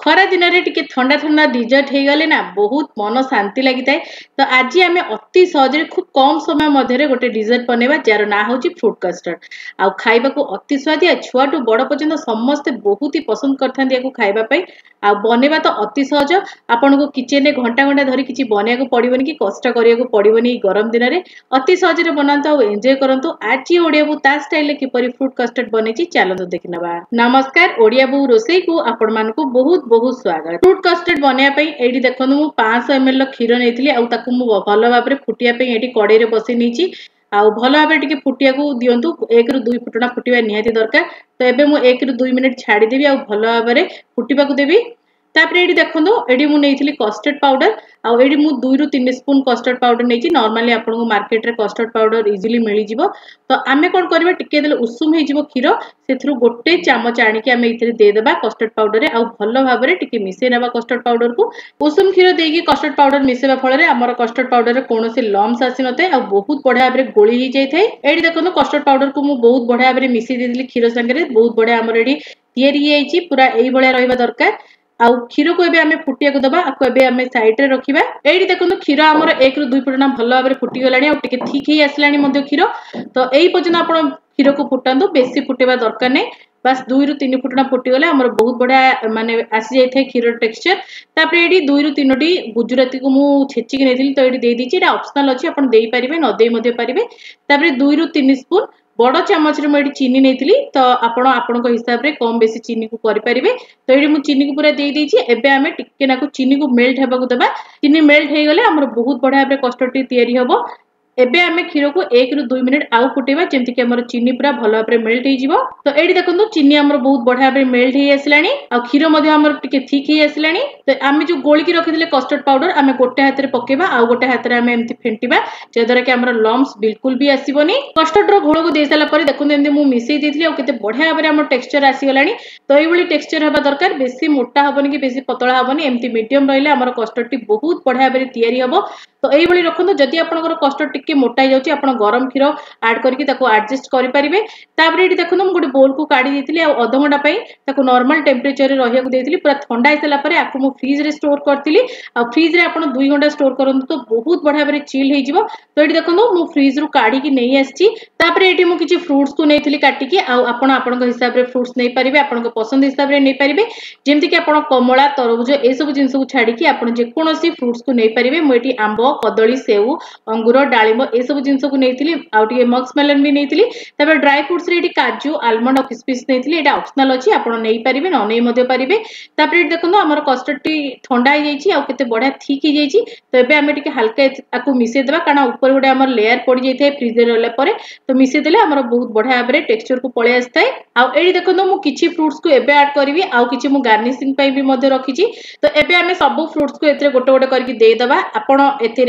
खरा दिन में टिके ठंडा ठंडा डिजर्ट हो गले ना बहुत मन शांति लगी थाए। तो आज आम अति सहज खूब कम समय मध्य गोटे डिजर्ट बनवा जार ना हूँ फ्रूट कस्टर्ड। आउ खाइबा को अति स्वादिया छुआ टू बड़ पर्यंत समस्ते बहुत ही पसंद करते खाइबापी। आ बनवा तो अति सहज आपन को किचन में घंटा घंटा धरी किसी बनवाक पड़ोनी कि कष्ट करिया पड़ोनी गरम दिन में अति सहज बनातु आ एंजॉय करंतु। आज ओडिया बू ता स्टाइल किपरि फ्रूट कस्टर्ड बनेची चलतु देखिनबा। नमस्कार, ओडिया बू रोसई को आपण मानकु बहुत बहुत स्वागत। फ्रूट कस्टर्ड बनया पई एडी देखनु मु 500 ml क्षीर नेथिली आ ताकू मु भलो भाबरे फुटिया पई एडी कड़ाई रे बसि नीची। आ भलो भाबरे टिके फुटिया को दियंतु 1 ରୁ 2 फुटना फुटिबा निहाती दरकार। तो एबे मु 1 ରୁ 2 मिनिट छाडी देबी आ भलो भाबरे फुटिबा को देबी। तापर एडी देखंदो एडी मु नेइथिली कस्टर्ड पाउडर आ एडी मु 2 ରୁ 3 स्पून कस्टर्ड पाउडर नेइची। नॉर्मली आपन को मार्केट रे कस्टर्ड पाउडर इजीली मिली जिवो। तो आमे कोन करबा टिके देले उषुम हे जिवो खीर सेथरु गोटे चमच आनी के आमे इथिरे दे देबा कस्टर्ड पाउडर रे आ भलो भाबरे टिके मिसे नेबा कस्टर्ड पाउडर को। उषुम खीर देकी कस्टर्ड पाउडर मिसेबा फल रे हमर कस्टर्ड पाउडर रे कोनोसी लम्स आसी नते आ बहुत बढ़िया भाबरे गोली ही जाय थाए। एडी देखंदो कस्टर्ड पाउडर को मु बहुत बढ़िया भाबरे मिसी देदिली खीर संगे रे बहुत बढ़िया हमर एडी तयारी हेइची पूरा एई भलिया रहबा दरकार। आउ खीर को एबे आमे फुटिया को दबा आको एबे आमे साइड रे रखिबा। एडी देखंदो खीर हमर 1 ରୁ 2 फुटना भलो भाबरे फुटी गलानी आ टिके ठीक हे आसलानी मध्य खीर। तो एई पर्यंत आपण खीर को फुटांदो बेसी फुटेबा दरकार नै। बस 2 ରୁ 3 फुटना फुटी गले हमर बहुत बढ़िया माने आसी जाय थे खीर टेक्सचर। तापर एडी 2 ରୁ 3 टी गुजराती को मु छेची के नेथिली तो एडी दे दीची। एटा ऑप्शनल अछि आपण देई परिबे न देई मध्ये परिबे। तापर 2 ରୁ 3 स्पून बड़ चामच रे मैं चीनी नेथिली तो आपण आपण हिसाब रे कम बेसी चीनी को करि परिबे। तो एडी मु चीनी को पूरा देई दीची। एबे आमे टिके नाको चीनी को मेल्ट हेबा को देबा। चीनी मेल्ट हे गले हमर बहुत बढ़िया भाबरे कस्टर्ड टी तयारी हबो। एबे आमे खीर को 1 ରୁ 2 मिनिट आउ फुटेबा जेमति कि हमर चीनी पूरा भलो भाबरे मेल्ट हे जिवो। तो एडी देखंतु चीनी हमर बहुत बढ़िया भाबरे मेल्ट हे आसलानी आ खीर मध्ये हमर टिके ठीक हे आसलानी। तो आमे जो गोली की रखिदिले कस्टर्ड पाउडर आमे गोटे हाथ रे पकेबा आ गोटे हाथ रे आमे एमति फेंटिबा जेदरा कि हमर लम्स बिल्कुल भी आसीबोनी। कस्टर्ड रो घोळ को देई साला परे देखंतु एमति मु मिसेई देथिली आ केते बढ़िया भाबरे हमर टेक्सचर आसी गलानी। तो एई भली टेक्सचर हेबा दरकार बेसी मोटा हबोनी कि बेसी पतला हबोनी एमति मीडियम रहिले हमर कस्टर्ड टी बहुत बढ़िया भाबरे तयारी हबो। तो एई भली रखंतु जदि आपनकर कस्टर्ड टिके मोटा जाउची आपण गरम खीर ऐड करके ताको एडजस्ट करि परिबे। तापर एडी देखंतु मु गोटे बोल को काढी देथिली आ आधा घंटा पई ताको नॉर्मल टेंपरेचर रे रहिया को देथिली। पूरा ठंडा आइसला परे आको मु फ्रीज रे स्टोर करथिली आ फ्रीज रे आपण 2 घंटा स्टोर करंतु तो बहुत बढ़िया भाबरे चिल हे जिवो। तो एडी देखंतु मु फ्रीज रु काढी की नै आछि। तापर एडी मु किछि फ्रूट्स को नेथिली काटी की आ आपण आपन हिसाब रे फ्रूट्स नै परिबे आपण को पसंद हिसाब रे नै परिबे। जेमति कि आपण कमला तरबुज ए सब जिंस को छाडी की आपण जे कोनोसी फ्रूट्स को नै परिबे। मु एटी आंबो कदली सेउ अंगूर डालिम ए सब जिंस को नेथिली आ टिके मक्स मेलन भी नेथिली। तापर ड्राई फ्रूट्स रे एटी काजू आलमंड और किशमिश नेथिली। एटा ऑप्शनल अछि आपण नै परिबे न नै मध्ये परिबे। तापर एटी देखंतु हमर कस्टर्ड टी ठंडा हे जाईची आ केते बढ़िया ठीक हे जाईची। तो एबे आमे टिके हल्का आकु मिसे देबा कारण ऊपर गोटे हमर लेयर पड़ी जाई थाए फ्रीज रे रहला परे। तो मिसे देले हमर बहुत बढ़िया भाबरे टेक्सचर को पळे आस्ताय। आ एडी देखंतु मु किछि फ्रूट्स को एबे ऐड करबी आ किछि मु गार्निशिंग पई भी मध्ये रखिची। तो एबे आमे सब फ्रूट्स को एतरे गोटे गोटे करके दे देबा। आपण एथिरे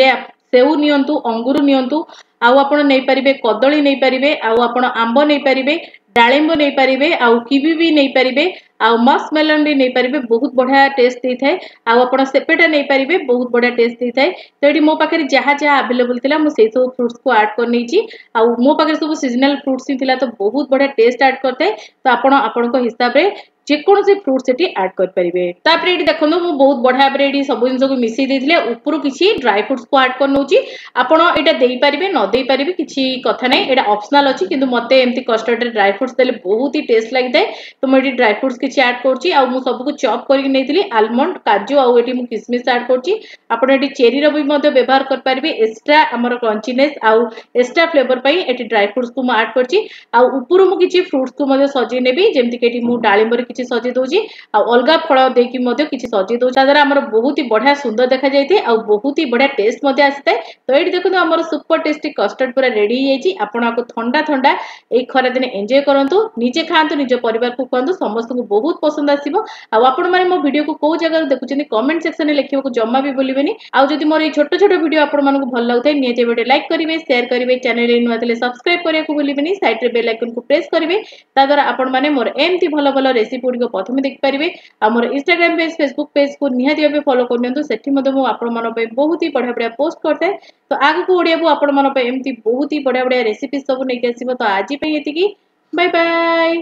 सेउ नियंतु अंगूर नियंतु आउ आपण नै परिबे कदली नै परिबे आउ आपण आंबो नै परिबे डालिंब नै परिबे आउ किवी भी नै परिबे आउ मस्क मेलन भी नै परिबे। बहुत बढ़िया टेस्ट दे थाए। आउ आपण सेपेटा नै परिबे बहुत बढ़िया टेस्ट दे थाए। तो एडी मो पाखरे जहा जहा अवेलेबल थिला मु सेई सब फ्रूट्स को ऐड कर नैची। आउ मो पाखरे सब सीजनल फ्रूट्स ही थिला तो बहुत बढ़िया टेस्ट ऐड करते। तो आपण आपण को हिसाब रे जे कोनो से फ्रूट सेटी ऐड कर परिबे। तापर एडी देखंदो मु बहुत बढ़िया भाबरे एडी सब जिंस को मिसेई देथिले ऊपर किछि ड्राई फ्रूट्स को ऐड कर नउची। आपण एटा देई परिबे न देई परिबे किछि कथा नै एटा ऑप्शनल अछि किंतु मते एमति कस्टर्ड रे ड्राई फ्रूट्स देले बहुत ही टेस्ट लागि थाए। तो मु एडी ड्राई फ्रूट्स किछि ऐड करछि आ मु सब को चॉप करके नेथिली आलमंड काजू आ एटी मु किशमिश ऐड करछि। आपण एटी चेरी रो भी मध्ये व्यवहार कर परिबे एक्स्ट्रा हमर क्रंचीनेस आ एक्स्ट्रा फ्लेवर पई एटी ड्राई फ्रूट्स को मु ऐड करछि। आ ऊपर मु किछि फ्रूट्स को मध्ये सजै नेबी जेमति कि एटी मु डालिंबर किछि सजै दोजी आ अलगा फळ देकी मध्ये किछि सजै दोजी। तादरा हमर बहुत ही बढ़िया सुंदर देखा जायते आ बहुत ही बढ़िया टेस्ट मध्ये आसीते। तो एटी देखो हमर सुपर टेस्टी कस्टर्ड पूरा रेडी हे जायछि। आपण आको ठंडा ठंडा ए खरा दिन एन्जॉय करंतु निजे खांतु निज परिवार को कहंतु समस्त को बहुत पसंद आसीबो। आ आपण माने मो वीडियो को को जगह देखुचनी कमेंट सेक्शन में लिखिबो को जम्मा भी बोलिबेनी। आ जदि मोर ए छोट छोट वीडियो आपण मानको भल लागथाय नियते वीडियो लाइक करिवे शेयर करिवे चैनल रे नुआ तले सब्सक्राइब करिया को बोलिबेनी। साइड रे बेल आइकन को प्रेस करिवे ता द्वारा आपण माने मोर एमती भलो भलो रेसिपी गुडी को प्रथमे देख परिवे। आ मोर इंस्टाग्राम पेज फेसबुक पेज को निहाती भाबे फॉलो करनियंतु। सेठी मध्ये मो आपण मानो पे बहुत ही बढ़िया बढ़िया पोस्ट करते। तो आगु को ओडिया को आपण मानो पे एमती बहुत ही बढ़िया बढ़िया रेसिपी सब नै के आसीबो। तो आज पे एतिकी बाय बाय।